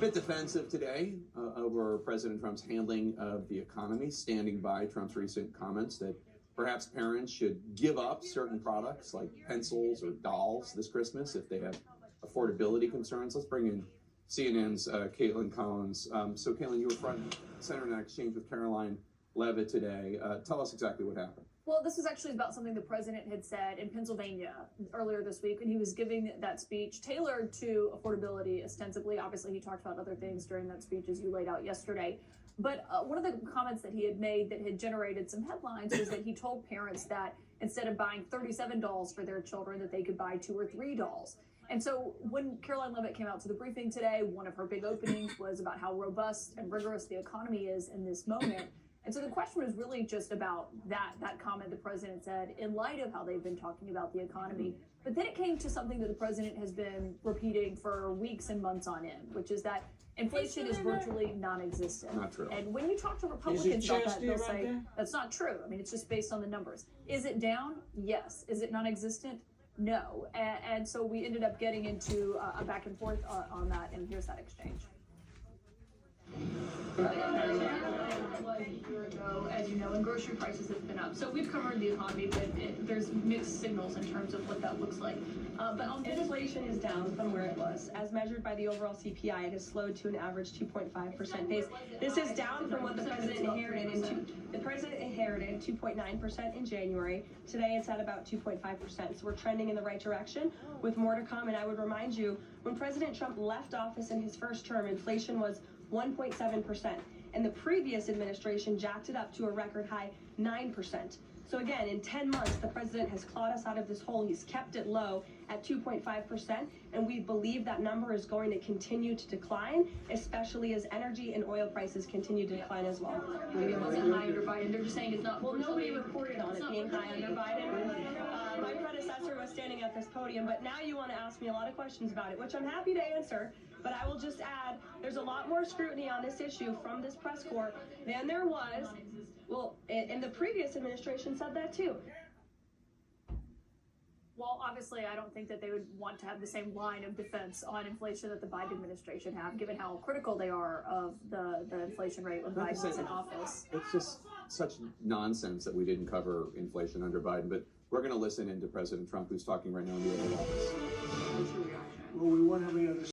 bit defensive today over President Trump's handling of the economy, standing by Trump's recent comments that perhaps parents should give up certain products like pencils or dolls this Christmas if they have affordability concerns. Let's bring in CNN's Caitlin Collins. So Caitlin, you were front and center in that exchange with Caroline Leavitt today. Tell us exactly what happened. Well, this was actually about something the president had said in Pennsylvania earlier this week when he was giving that speech tailored to affordability ostensibly. Obviously, he talked about other things during that speech, as you laid out yesterday. But one of the comments that he had made that had generated some headlines was that he told parents that instead of buying 37 dolls for their children, that they could buy 2 or 3 dolls. And so when Caroline Leavitt came out to the briefing today, one of her big openings was about how robust and rigorous the economy is in this moment. And so the question was really just about that comment the president said in light of how they've been talking about the economy. But then it came to something that the president has been repeating for weeks and months on end, which is that inflation is virtually non-existent. Not true. And when you talk to Republicans about that, they'll say that's not true. I mean, it's just based on the numbers. Is it down? Yes. Is it non-existent? No. And so we ended up getting into a back and forth on that, and here's that exchange. As you know, and grocery prices have been up. So we've covered the economy, but there's mixed signals in terms of what that looks like. But inflation is down from where it was. As measured by the overall CPI, it has slowed to an average 2.5% pace. This is down from what the president inherited. The president inherited 2.9% in January. Today it's at about 2.5%. So we're trending in the right direction with more to come. And I would remind you, when President Trump left office in his first term, inflation was 1.7%. And the previous administration jacked it up to a record high 9%. So again, in 10 months, the president has clawed us out of this hole. He's kept it low at 2.5%, and we believe that number is going to continue to decline, especially as energy and oil prices continue to decline as well. Maybe it wasn't high under Biden. They're just saying it's not. Well, nobody reported on it being high under Biden. My predecessor was standing at this podium, but now you want to ask me a lot of questions about it, which I'm happy to answer. But I will just add, there's a lot more scrutiny on this issue from this press corps than there was. Well, and the previous administration said that too. Well, obviously, I don't think that they would want to have the same line of defense on inflation that the Biden administration have, given how critical they are of the inflation rate when Biden was in office. It's just such nonsense that we didn't cover inflation under Biden. But we're going to listen into President Trump, who's talking right now in the Oval Office. Well, we won't have any other